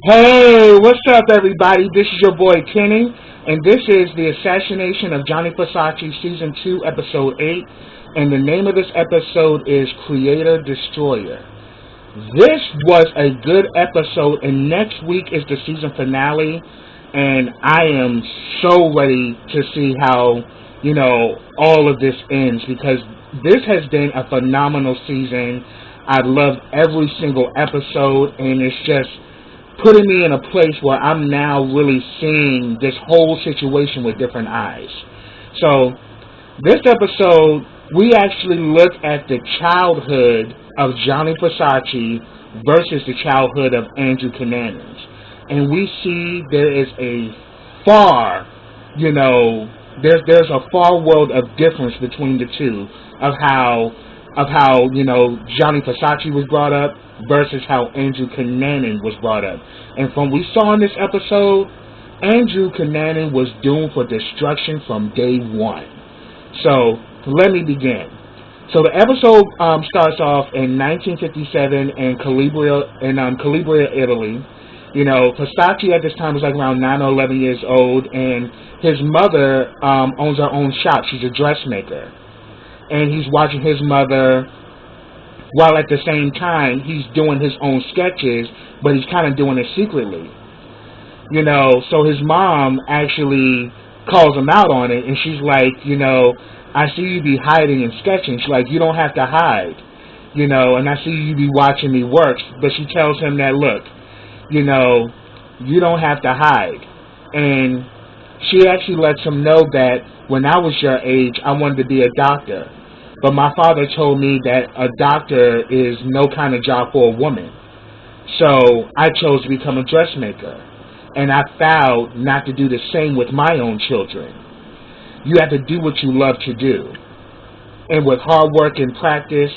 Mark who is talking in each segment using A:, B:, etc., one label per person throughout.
A: Hey, what's up, everybody? This is your boy Kenny, and this is the Assassination of Gianni Versace Season 2, Episode 8, and the name of this episode is Creator Destroyer. This was a good episode, and next week is the season finale, and I am so ready to see how, all of this ends, because this has been a phenomenal season. I loved every single episode, and it's just putting me in a place where I'm now really seeing this whole situation with different eyes. So, this episode, we actually look at the childhood of Gianni Versace versus the childhood of Andrew Cunanan. And we see there is a far, there's a far world of difference between the two of how Gianni Versace was brought up versus how Andrew Cunanan was brought up. And from we saw in this episode, Andrew Cunanan was doomed for destruction from day one. So let me begin. So the episode starts off in 1957 in Calabria, Italy. Versace at this time was like around 9 or 11 years old, and his mother owns her own shop. She's a dressmaker. And he's watching his mother while at the same time he's doing his own sketches, but he's kind of doing it secretly. So his mom actually calls him out on it, and she's like, I see you be hiding and sketching. She's like, you don't have to hide, and I see you be watching me work. But she tells him that, look, you don't have to hide. And she actually lets him know that when I was your age, I wanted to be a doctor. But my father told me that a doctor is no kind of job for a woman. So I chose to become a dressmaker. And I vowed not to do the same with my own children. You have to do what you love to do. And with hard work and practice,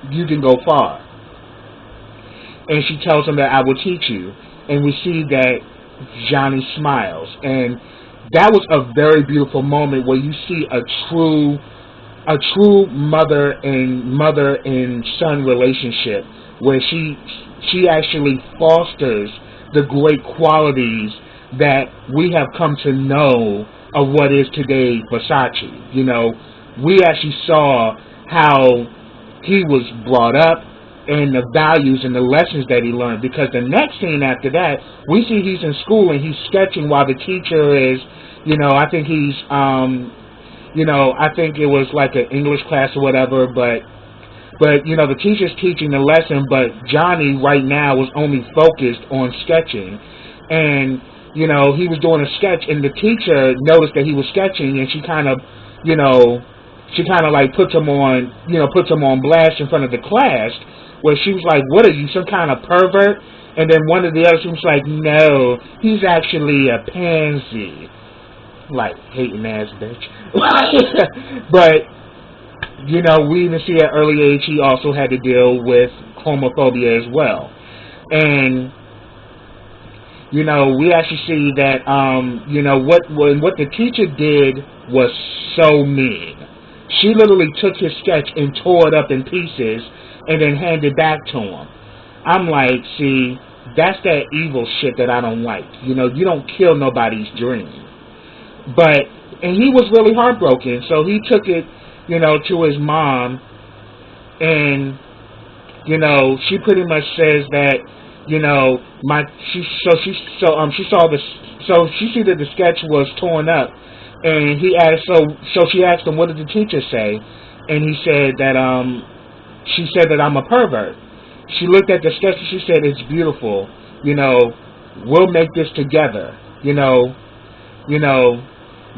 A: you can go far. And she tells him that I will teach you. And we see that Gianni smiles. And that was a very beautiful moment where you see a true mother and son relationship, where she actually fosters the great qualities that we have come to know of what is today Versace. We actually saw how he was brought up and the values and the lessons that he learned, because the next scene after that, we see he's in school and he's sketching while the teacher is, I think he's I think it was like an English class or whatever, but the teacher's teaching the lesson, but Gianni right now was only focused on sketching. And, he was doing a sketch, and the teacher noticed that he was sketching, and she kind of like puts him on blast in front of the class, where she was like, what are you, some kind of pervert? And then one of the other students was like, no, he's actually a pansy. Like, hating ass bitch. But, we even see at early age he also had to deal with homophobia as well. And, we actually see that, what the teacher did was so mean. She literally took his sketch and tore it up in pieces and then handed it back to him. I'm like, see, that's that evil shit that I don't like. You don't kill nobody's dream. And he was really heartbroken, so he took it, to his mom, and, she pretty much says that, she see that the sketch was torn up, and she asked him, what did the teacher say? And he said that, she said that I'm a pervert. She looked at the sketch and she said, it's beautiful, we'll make this together,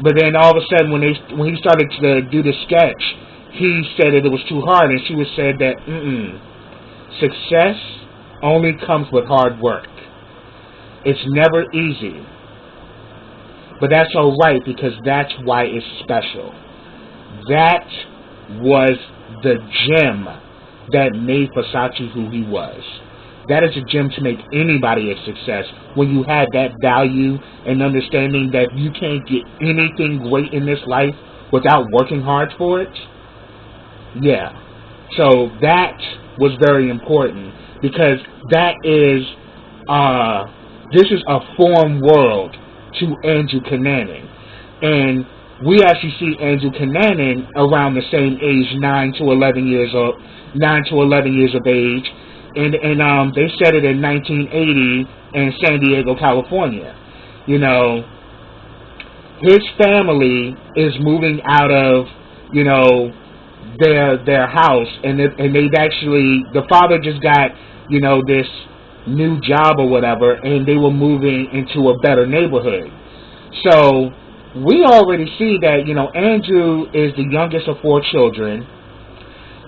A: But then all of a sudden, when he started to do the sketch, he said that it was too hard, and she said that success only comes with hard work. It's never easy, but that's all right, because that's why it's special. That was the gem that made Versace who he was. That is a gem to make anybody a success, when you have that value and understanding that you can't get anything great in this life without working hard for it. Yeah. So that was very important, because that is this is a foreign world to Andrew Cunanan. And we actually see Andrew Cunanan around the same age, 9 to 11 years of age, and they said it in 1980 in San Diego, California. You know, his family is moving out of, you know, their house, and they've actually, the father just got, you know, this new job or whatever, and they were moving into a better neighborhood. So we already see that, you know, Andrew is the youngest of 4 children.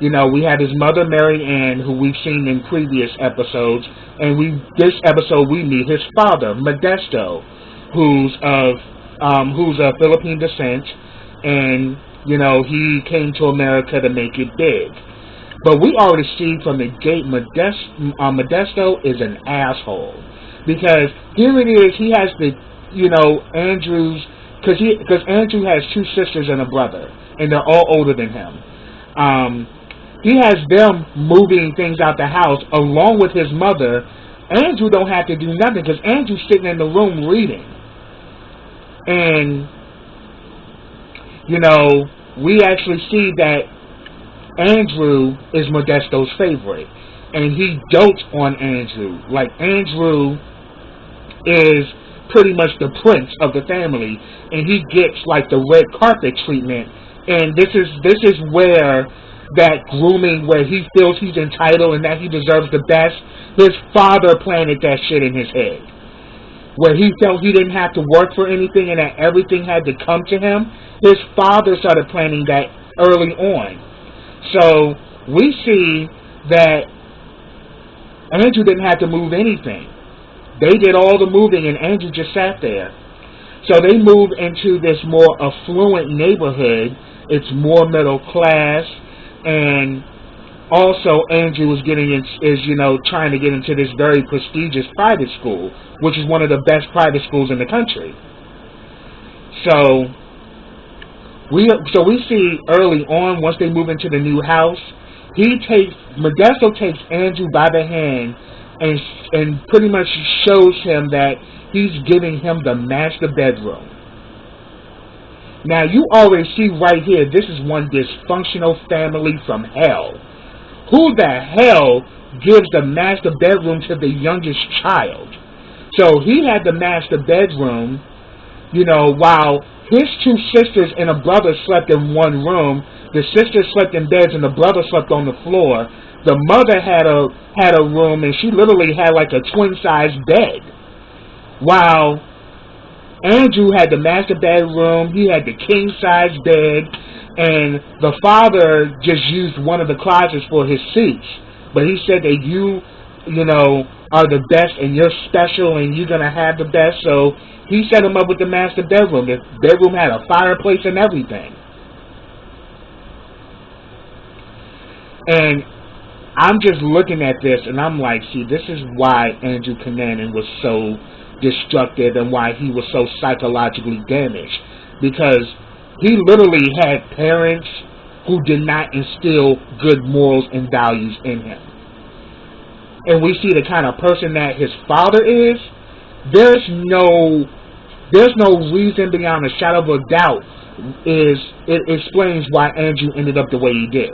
A: You know, we have his mother, Mary Ann, who we've seen in previous episodes, and this episode we meet his father, Modesto, who's of Philippine descent, and, you know, he came to America to make it big. But we already see from the gate, Modesto is an asshole, because here it is, he has the, you know, because Andrew has 2 sisters and a brother, and they're all older than him. He has them moving things out the house along with his mother. Andrew don't have to do nothing, because Andrew's sitting in the room reading. And, you know, we actually see that Andrew is Modesto's favorite, and he dotes on Andrew. Like, Andrew is pretty much the prince of the family, and he gets like the red carpet treatment. And this is where that grooming, where he feels he's entitled and that he deserves the best. His father planted that shit in his head, where he felt he didn't have to work for anything and that everything had to come to him. His father started planning that early on. So we see that Andrew didn't have to move anything. They did all the moving, and Andrew just sat there. So they move into this more affluent neighborhood. It's more middle class, and also Andrew is trying to get into this very prestigious private school, which is one of the best private schools in the country. So we see early on, once they move into the new house, Modesto takes Andrew by the hand and pretty much shows him that he's giving him the master bedroom. Now, you already see right here, this is one dysfunctional family from hell. Who the hell gives the master bedroom to the youngest child? So he had the master bedroom, you know, while his 2 sisters and a brother slept in one room. The sisters slept in beds and the brother slept on the floor. The mother had a room, and she literally had like a twin-sized bed. While Andrew had the master bedroom, he had the king-size bed, and the father just used one of the closets for his suits. But he said that you know, are the best, and you're special, and you're going to have the best. So he set him up with the master bedroom. The bedroom had a fireplace and everything. And I'm just looking at this, and I'm like, see, this is why Andrew Cunanan was so destructive and why he was so psychologically damaged. Because he literally had parents who did not instill good morals and values in him. And we see the kind of person that his father is. There's no reason beyond a shadow of a doubt it explains why Andrew ended up the way he did.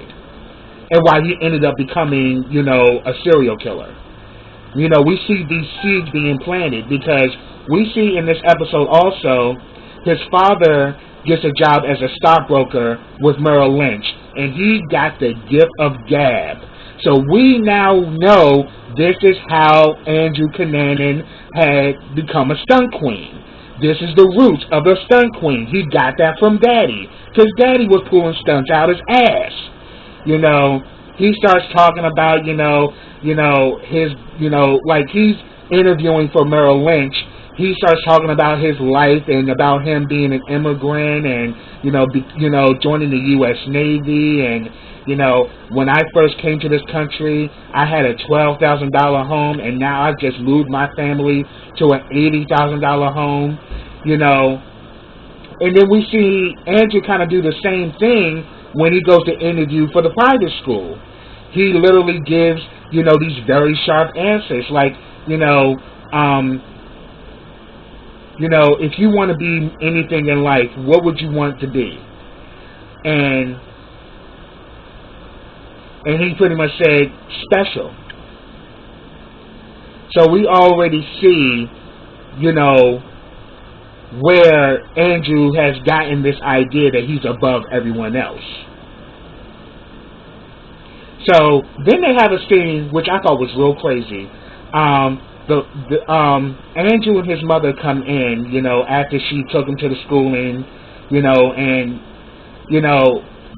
A: And why he ended up becoming, you know, a serial killer. You know, we see these seeds being planted, because we see in this episode also, his father gets a job as a stockbroker with Merrill Lynch, and he got the gift of gab. So we now know this is how Andrew Cunanan had become a stunt queen. This is the roots of a stunt queen. He got that from Daddy, because Daddy was pulling stunts out his ass. You know, he starts talking about, like he's interviewing for Merrill Lynch. He starts talking about his life and about him being an immigrant and, joining the U.S. Navy. And, when I first came to this country, I had a $12,000 home, and now I've just moved my family to an $80,000 home, And then we see Andrew kind of do the same thing when he goes to interview for the private school. He literally gives, these very sharp answers. Like, you know, if you want to be anything in life, what would you want to be? And he pretty much said, special. So we already see, where Andrew has gotten this idea that he's above everyone else. So then they have a scene which I thought was real crazy. Andrew and his mother come in, after she took him to the schooling, and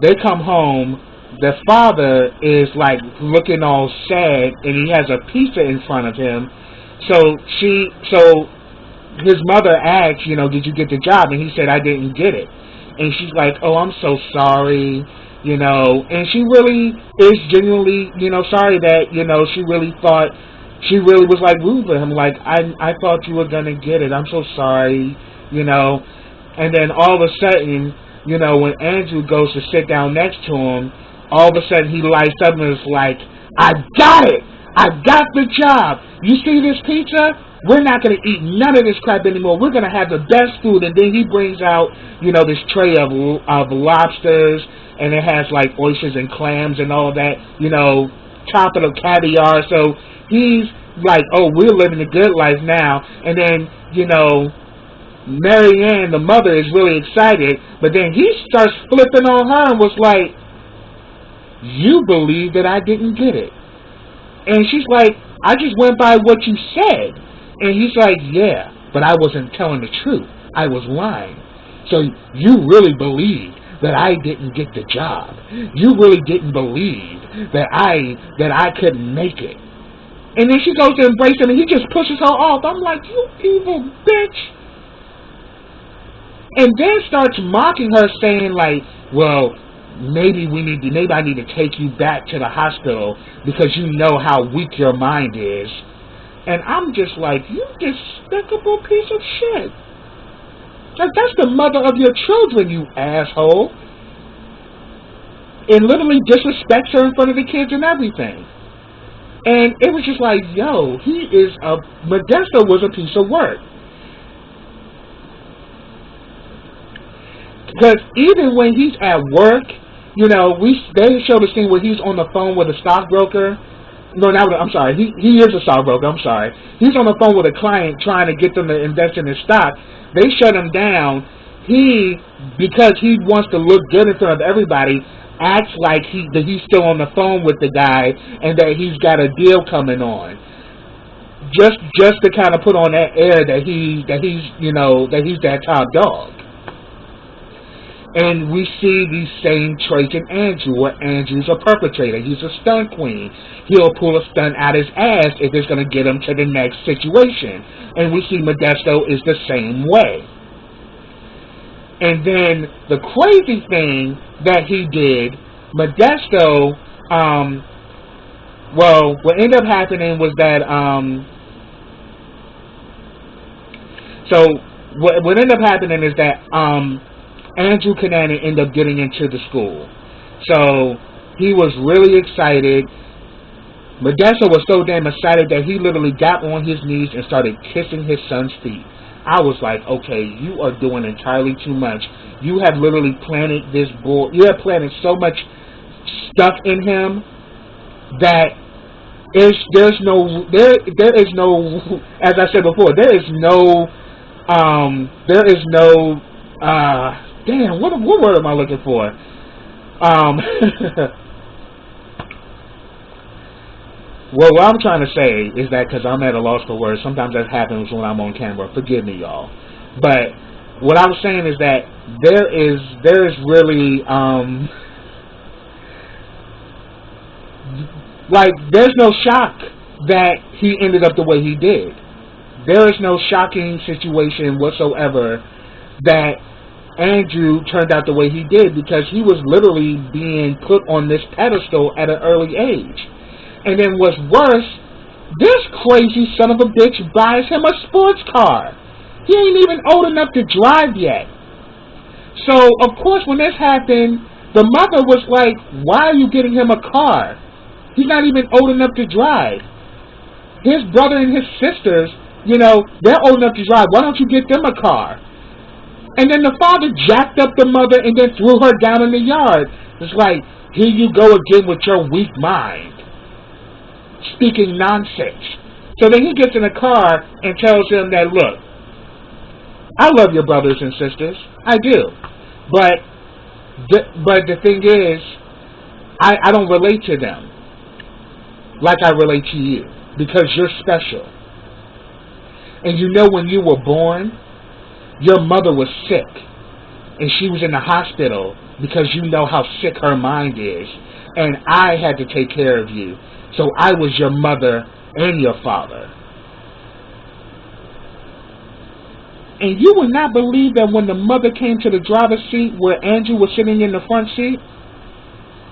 A: they come home. The father is like looking all sad, and he has a pizza in front of him. So his mother asks, did you get the job? And he said, I didn't get it. And she's like, oh, I'm so sorry, and she really is genuinely, sorry that, she really was like rooting for him. Like, I thought you were going to get it. I'm so sorry, And then all of a sudden, when Andrew goes to sit down next to him, all of a sudden he lights up and is like, I got it! I got the job! You see this pizza? We're not going to eat none of this crap anymore. We're going to have the best food. And then he brings out, this tray of lobsters, and it has like oysters and clams and all that, chocolate of caviar. So he's like, oh, we're living a good life now. And then, Mary Ann, the mother, is really excited. But then he starts flipping on her and was like, you believe that I didn't get it. And she's like, I just went by what you said. And he's like, yeah, but I wasn't telling the truth. I was lying. So you really believed that I didn't get the job. You really didn't believe that I couldn't make it. And then she goes to embrace him, and he just pushes her off. I'm like, you evil bitch. And then starts mocking her, saying like, well, maybe I need to take you back to the hospital because you know how weak your mind is. And I'm just like, you despicable piece of shit. Like, that's the mother of your children, you asshole. And literally disrespects her in front of the kids and everything. And it was just like, yo, Modesto was a piece of work. Because even when he's at work, they show the scene where he's on the phone with a stockbroker. No, I'm sorry. He is a stockbroker. I'm sorry. He's on the phone with a client trying to get them to invest in his stock. They shut him down. Because he wants to look good in front of everybody, acts like that he's still on the phone with the guy and that he's got a deal coming on. Just to kind of put on that air that he's that top dog. And we see these same traits in Andrew, where Andrew's a perpetrator. He's a stunt queen. He'll pull a stunt out his ass if it's going to get him to the next situation. And we see Modesto is the same way. And then the crazy thing that he did, Modesto, what ended up happening was that, what ended up happening is that, Andrew Cunanan ended up getting into the school. So he was really excited. Modesto was so damn excited that he literally got on his knees and started kissing his son's feet. I was like, okay, you are doing entirely too much. You have literally planted this boy. You have planted so much stuff in him that there is no, as I said before, there is no, damn, what word am I looking for? Well, what I'm trying to say is that, because I'm at a loss for words, sometimes that happens when I'm on camera. Forgive me, y'all. But what I was saying is that there is really, there's no shock that he ended up the way he did. There is no shocking situation whatsoever that Andrew turned out the way he did, because he was literally being put on this pedestal at an early age. And then what's worse, this crazy son of a bitch buys him a sports car. He ain't even old enough to drive yet. So, of course, when this happened, the mother was like, why are you getting him a car? He's not even old enough to drive. his brother and his sisters, you know, they're old enough to drive. Why don't you get them a car? And then the father jacked up the mother and then threw her down in the yard. It's like, here you go again with your weak mind, speaking nonsense. So then he gets in a car and tells them that, look, I love your brothers and sisters. I do. But the thing is, I don't relate to them like I relate to you, because you're special. And you know, when you were born, your mother was sick, and she was in the hospital because you know how sick her mind is, and I had to take care of you. So I was your mother and your father. And you would not believe that when the mother came to the driver's seat where Andrew was sitting in the front seat,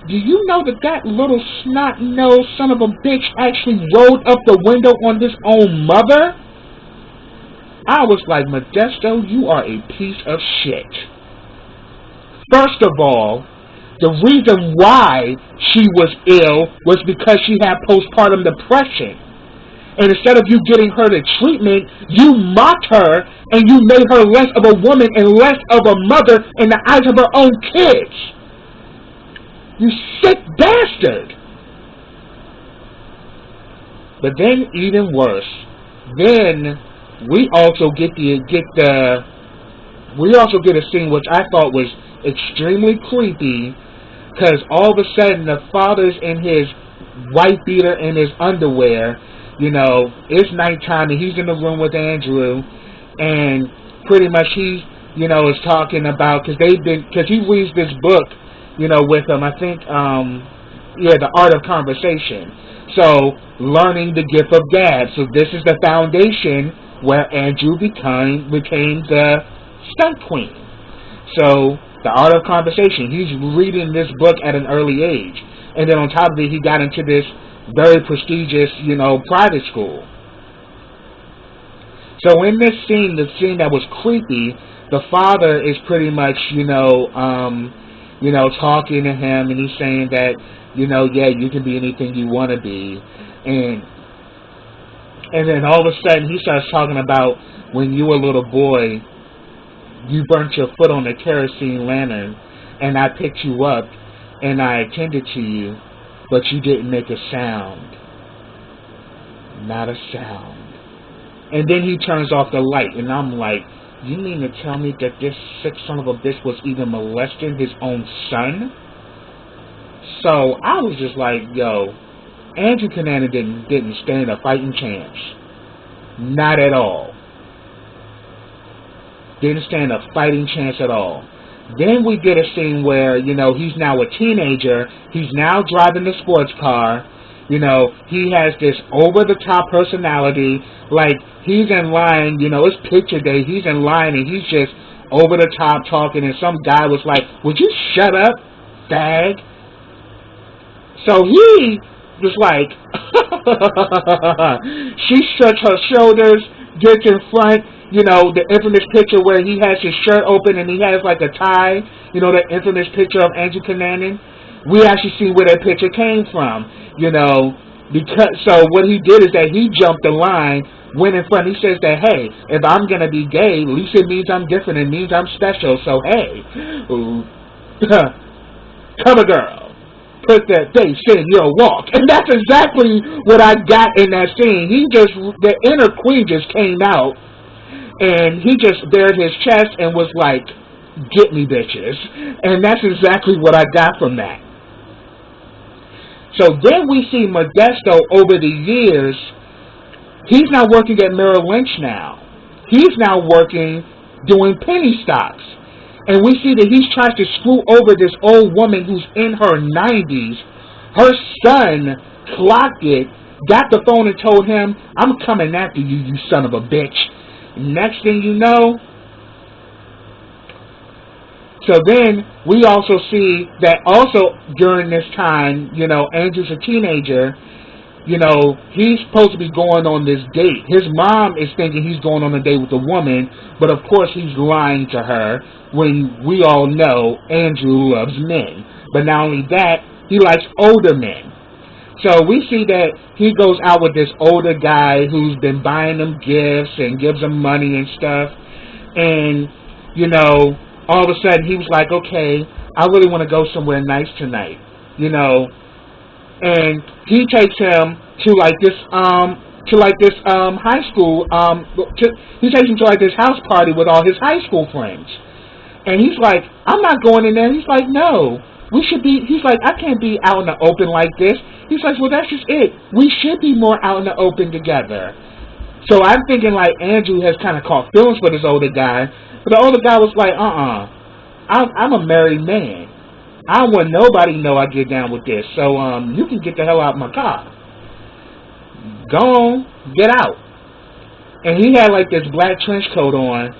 A: do you know that that little snot-nosed son of a bitch actually rolled up the window on his own mother? I was like, Modesto, you are a piece of shit. First of all, the reason why she was ill was because she had postpartum depression. And instead of you getting her the treatment, you mocked her and you made her less of a woman and less of a mother in the eyes of her own kids. You sick bastard. But then, even worse, then we also get a scene which I thought was extremely creepy, because all of a sudden the father's in his white beater and his underwear. You know, it's nighttime and he's in the room with Andrew, and pretty much he, you know, is talking about, because he reads this book, you know, with him. I think, The Art of Conversation. So, learning the gift of gab. So this is the foundation where Andrew became the stunt queen. So, The Art of Conversation. He's reading this book at an early age. And then on top of it, he got into this very prestigious, you know, private school. So in this scene, the scene that was creepy, the father is pretty much, talking to him, and he's saying that, you know, yeah, you can be anything you want to be. And then all of a sudden, he starts talking about when you were a little boy, you burnt your foot on a kerosene lantern, and I picked you up, and I attended to you, but you didn't make a sound. Not a sound. And then he turns off the light, and I'm like, you mean to tell me that this sick son of a bitch was even molesting his own son? So I was just like, yo, Andrew Cunanan didn't stand a fighting chance. Not at all. Didn't stand a fighting chance at all. Then we get a scene where, you know, he's now a teenager. He's now driving the sports car. You know, he has this over-the-top personality. Like, he's in line, you know, it's picture day. He's in line, and he's just over-the-top talking. And some guy was like, would you shut up, fag? So he was like, she shrugs her shoulders, gets in front. You know, the infamous picture where he has his shirt open and he has like a tie. You know, the infamous picture of Andrew Cunanan. We actually see where that picture came from. You know, because so what he did is that he jumped the line, went in front. He says that, hey, if I'm gonna be gay, at least it means I'm different. It means I'm special. So hey, cover girl, put that face in your walk. And that's exactly what I got in that scene. The inner queen just came out. And he just bared his chest and was like, get me, bitches. And that's exactly what I got from that. So then we see Modesto over the years. He's now working at Merrill Lynch now. He's now working doing penny stocks. And we see that he's trying to screw over this old woman who's in her 90s. Her son clocked it, got the phone and told him, I'm coming after you, you son of a bitch. Next thing you know, so then we also see that also during this time, you know, Andrew's a teenager, you know, he's supposed to be going on this date. His mom is thinking he's going on a date with a woman, but of course he's lying to her when we all know Andrew loves men. But not only that, he likes older men. So we see that he goes out with this older guy who's been buying them gifts and gives them money and stuff. And, you know, all of a sudden he was like, okay, I really want to go somewhere nice tonight, you know. And he takes him to like this high school, he takes him to like this house party with all his high school friends. And he's like, I'm not going in there. He's like, no, he's like, I can't be out in the open like this. He's like, well, that's just it. We should be more out in the open together. So I'm thinking like Andrew has kind of caught feelings for this older guy. But the older guy was like, I'm a married man. I don't want nobody to know I get down with this. So you can get the hell out of my car. Go on, get out. And he had like this black trench coat on.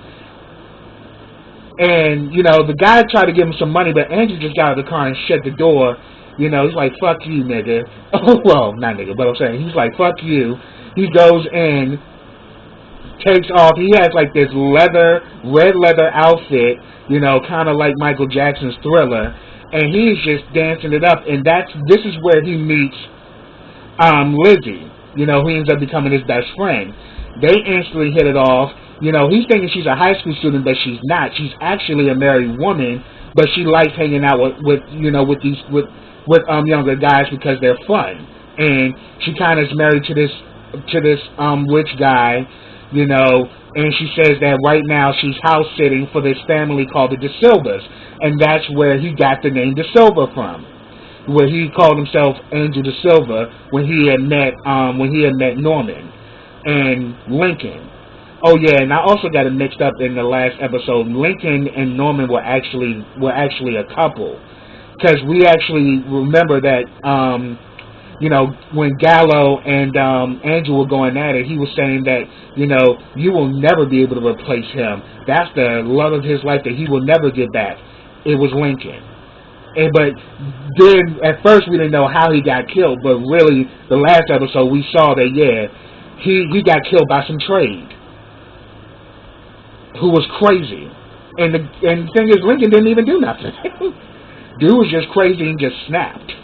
A: And, you know, the guy tried to give him some money, but Andrew just got out of the car and shut the door. You know, he's like, fuck you, nigga. Oh, well, not nigga, but I'm saying, he's like, fuck you. He goes in, takes off. He has like this red leather outfit, you know, kind of like Michael Jackson's Thriller. And he's just dancing it up. And this is where he meets Lizzie, you know, who ends up becoming his best friend. They instantly hit it off. You know, he's thinking she's a high school student, but she's not. She's actually a married woman, but she likes hanging out with younger guys because they're fun. And she kind of is married to this rich guy, you know, and she says that right now she's house sitting for this family called the De Silvas, and that's where he got the name De Silva from, where he called himself Angel De Silva when he had met Norman and Lincoln. Oh yeah, and I also got it mixed up in the last episode. Lincoln and Norman were actually a couple, because we actually remember that you know, when Gallo and Andrew were going at it, he was saying that, you know, you will never be able to replace him. That's the love of his life that he will never get back. It was Lincoln. But then at first we didn't know how he got killed, but really the last episode we saw that he got killed by some trade who was crazy. And the thing is, Lincoln didn't even do nothing. Dude was just crazy and just snapped.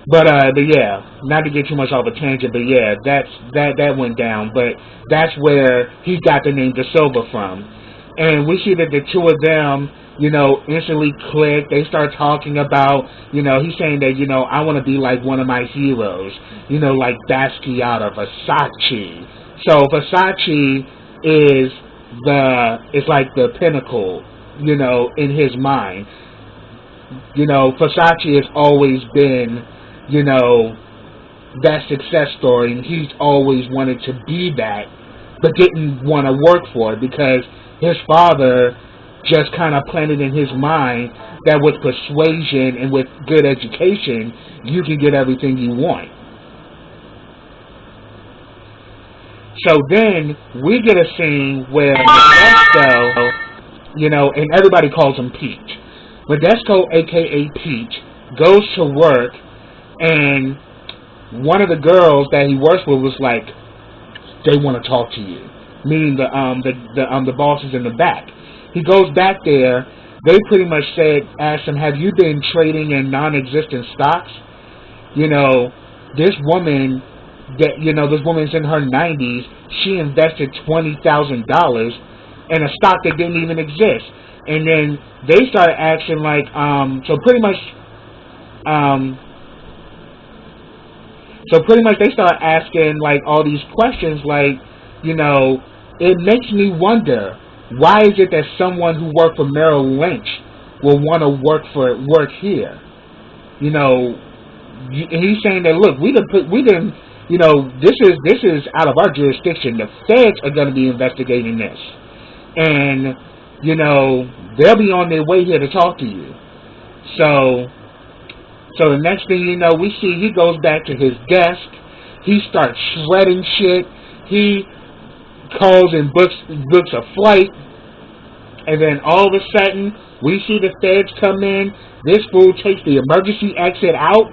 A: But yeah, not to get too much off a tangent, but yeah, that went down. But that's where he got the name De Silva from. And we see that the two of them, you know, instantly click. They start talking about, you know, he's saying that, you know, I want to be like one of my heroes, you know, like Basquiat or Versace. So Versace is like the pinnacle, you know, in his mind. You know, Versace has always been, you know, that success story, and he's always wanted to be that, but didn't want to work for it because his father just kind of planted in his mind that with persuasion and with good education, you can get everything you want. So then we get a scene where Modesto, you know, and everybody calls him Pete. Modesto, aka Pete, goes to work, and one of the girls that he works with was like, they want to talk to you. Meaning the bosses in the back. He goes back there. They pretty much asked him, have you been trading in non-existent stocks? You know, this woman's in her 90s. She invested $20,000 in a stock that didn't even exist. And then they started asking like, so pretty much they start asking like all these questions like, you know, it makes me wonder, why is it that someone who worked for Merrill Lynch will want to work here? You know, and he's saying that, look, we didn't, you know, this is out of our jurisdiction. The feds are going to be investigating this, and you know, they'll be on their way here to talk to you. So the next thing you know, we see he goes back to his desk. He starts shredding shit. He calls and books a flight. And then all of a sudden, we see the feds come in. This fool takes the emergency exit out.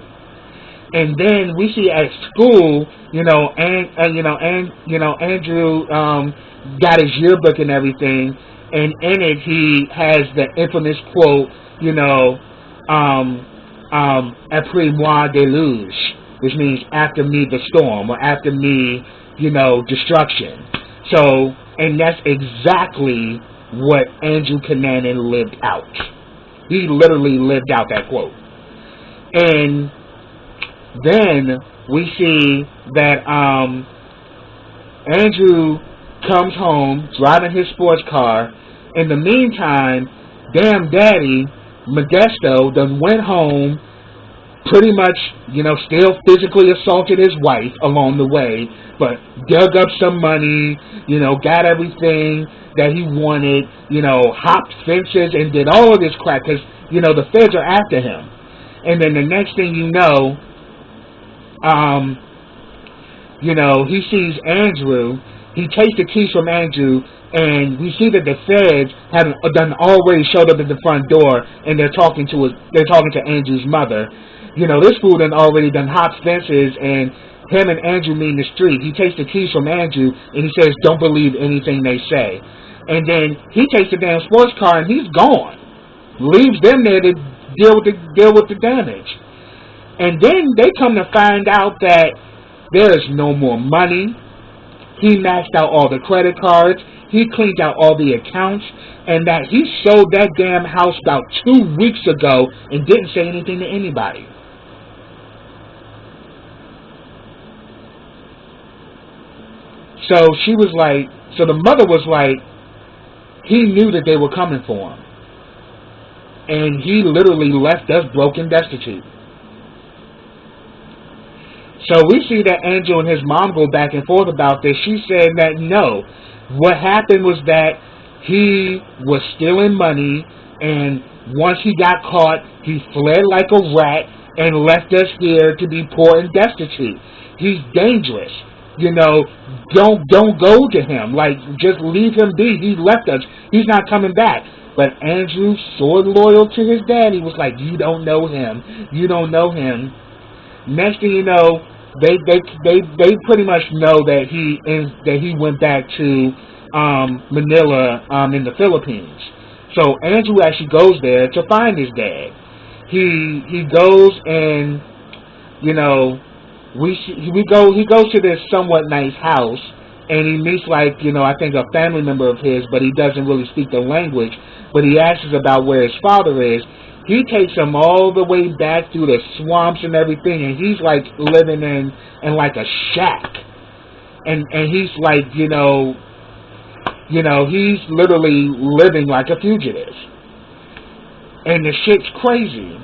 A: And then we see at school, you know, Andrew got his yearbook and everything. And in it, he has the infamous quote, you know, après moi deluge, which means after me the storm, or after me, destruction. So, and that's exactly what Andrew Cunanan lived out. He literally lived out that quote. And then we see that Andrew comes home driving his sports car. In the meantime, damn daddy Modesto done went home, pretty much, still physically assaulted his wife along the way, but dug up some money, got everything that he wanted, hopped fences and did all of this crap because, the feds are after him. And then the next thing you know, he sees Andrew. He takes the keys from Andrew, and we see that the feds have done already showed up at the front door, and they're talking to Andrew's mother. This fool done already done hopped fences, and him and Andrew meet in the street. He takes the keys from Andrew, and he says, "Don't believe anything they say." And then he takes the damn sports car, and he's gone. Leaves them there to deal with the damage. And then they come to find out that there is no more money. He maxed out all the credit cards. He cleaned out all the accounts. And that he sold that damn house about 2 weeks ago and didn't say anything to anybody. So the mother was like, he knew that they were coming for him. And he literally left us broken, destitute. So we see that Angel and his mom go back and forth about this. She said that no, what happened was that he was stealing money, and once he got caught, he fled like a rat and left us here to be poor and destitute. He's dangerous. Don't go to him. Just leave him be. He left us. He's not coming back. But Andrew, so loyal to his daddy, was like, "You don't know him. You don't know him." Next thing you know, they pretty much know that he went back to Manila in the Philippines. So Andrew actually goes there to find his dad. He goes and he goes to this somewhat nice house, and he meets I think a family member of his, but he doesn't really speak the language. But he asks about where his father is. He takes him all the way back through the swamps and everything, and he's living in a shack. And he's he's literally living like a fugitive. And the shit's crazy.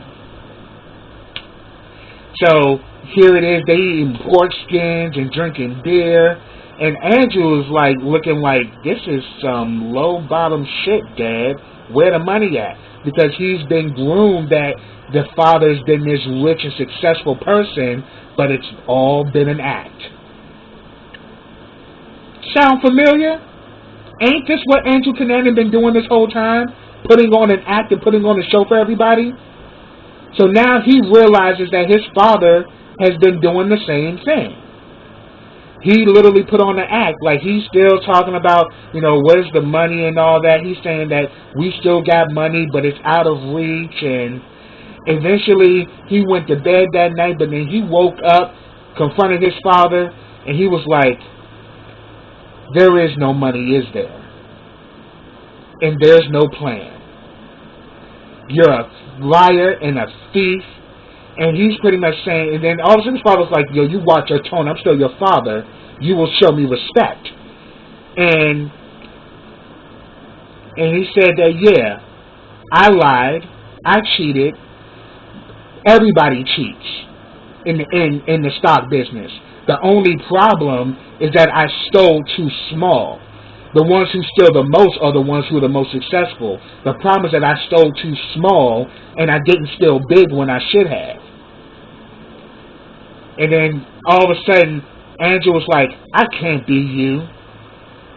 A: So here it is, they eating pork skins and drinking beer. And Andrew is looking like, this is some low bottom shit, Dad. Where the money at? Because he's been groomed that the father's been this rich and successful person, but it's all been an act. Sound familiar? Ain't this what Andrew Cunanan been doing this whole time? Putting on an act and putting on a show for everybody? So now he realizes that his father has been doing the same thing. He literally put on an act, he's still talking about, where's the money and all that. He's saying that we still got money, but it's out of reach. And eventually he went to bed that night, but then he woke up, confronted his father, and he was like, there is no money, is there? And there's no plan. You're a liar and a thief. And he's pretty much saying, and then all of a sudden his father's like, yo, you watch your tone. I'm still your father. You will show me respect. And he said that, yeah, I lied. I cheated. Everybody cheats in the stock business. The only problem is that I stole too small. The ones who steal the most are the ones who are the most successful. The problem is that I stole too small and I didn't steal big when I should have. And then all of a sudden, Andrew was like, I can't be you.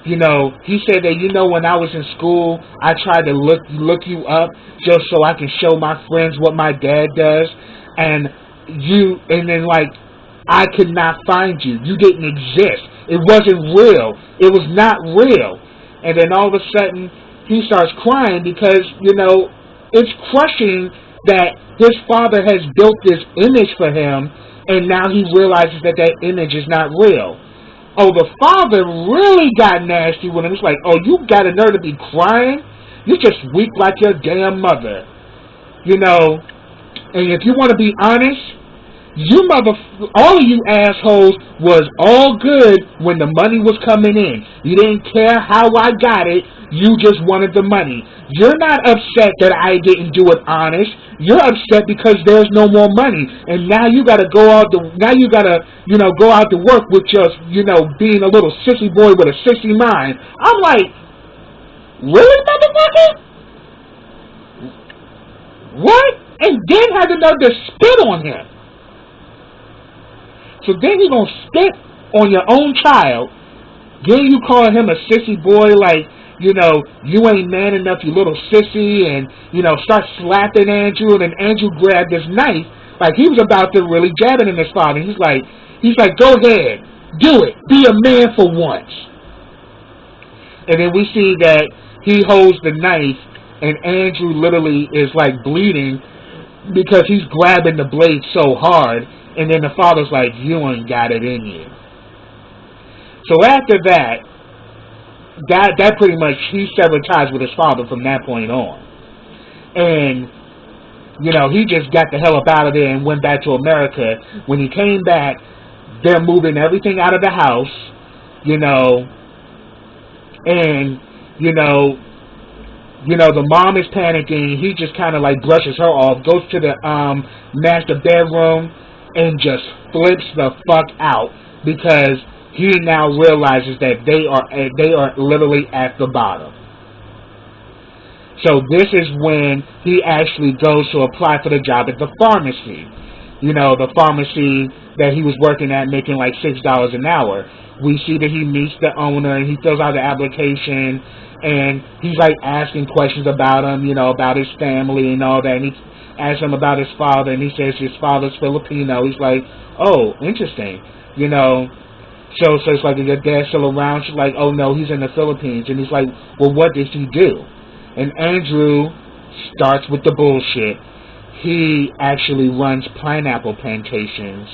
A: He said that, when I was in school, I tried to look you up just so I can show my friends what my dad does. And then I could not find you. You didn't exist. It wasn't real. It was not real. And then all of a sudden, he starts crying because, it's crushing that his father has built this image for him, and now he realizes that that image is not real. Oh, the father really got nasty with him. It's like, oh, you got a nerve to be crying? You're just weak like your damn mother. You know, and if you want to be honest, all of you assholes was all good when the money was coming in. You didn't care how I got it. You just wanted the money. You're not upset that I didn't do it honest. You're upset because there's no more money, and now you got to go out to go out to work with just being a little sissy boy with a sissy mind. I'm like, really, motherfucker? What? And then had the nerve to spit on him. So then you gonna spit on your own child. Then you call him a sissy boy, like, you ain't man enough, you little sissy, and, start slapping Andrew, and then Andrew grabbed his knife, like he was about to really jab it in his father. He's like, go ahead, do it, be a man for once. And then we see that he holds the knife, and Andrew literally is like bleeding because he's grabbing the blade so hard, and then the father's like, you ain't got it in you. So after that pretty much, he severed ties with his father from that point on. And, he just got the hell up out of there and went back to America. When he came back, they're moving everything out of the house, and, the mom is panicking. He just kind of like brushes her off, goes to the master bedroom, and just flips the fuck out because he now realizes that they are literally at the bottom. So this is when he actually goes to apply for the job at the pharmacy. The pharmacy that he was working at, making like $6 an hour. We see that he meets the owner and he fills out the application, and he's like asking questions about him, about his family and all that. And he asks him about his father, and he says his father's Filipino. He's like, oh, interesting, So it's like, is your dad still around? She's like, oh no, he's in the Philippines. And he's like, well, what does he do? And Andrew starts with the bullshit. He actually runs pineapple plantations,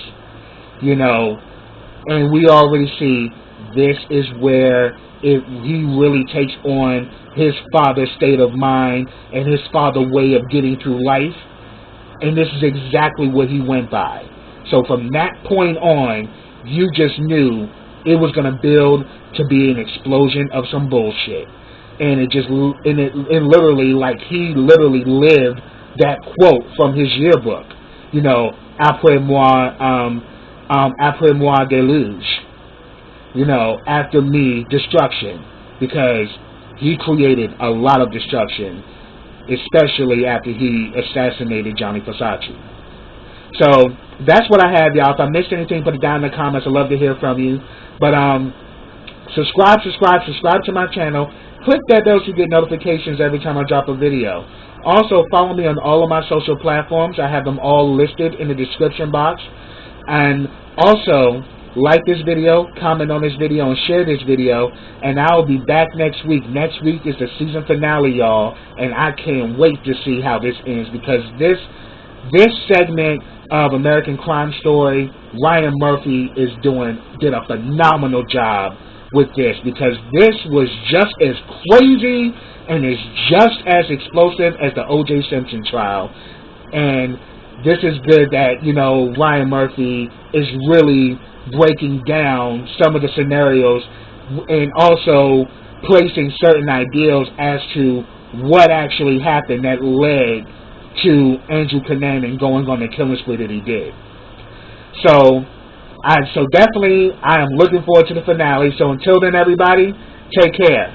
A: and we already see this is where he really takes on his father's state of mind and his father's way of getting through life. And this is exactly what he went by. So from that point on, you just knew it was going to build to be an explosion of some bullshit. And it literally, like, he literally lived that quote from his yearbook, après moi déluge, after me, destruction, because he created a lot of destruction, especially after he assassinated Gianni Versace. So that's what I have, y'all. If I missed anything, put it down in the comments. I'd love to hear from you. But subscribe to my channel. Click that bell so you get notifications every time I drop a video. Also, follow me on all of my social platforms. I have them all listed in the description box. And also, like this video, comment on this video, and share this video. And I'll be back next week. Next week is the season finale, y'all. And I can't wait to see how this ends, because this segment of American Crime Story, Ryan Murphy did a phenomenal job with this, because this was just as crazy and is just as explosive as the O.J. Simpson trial. And this is good that, Ryan Murphy is really breaking down some of the scenarios and also placing certain ideals as to what actually happened that led to Andrew Cunanan going on the killing spree that he did. So definitely I am looking forward to the finale. So until then, everybody, take care.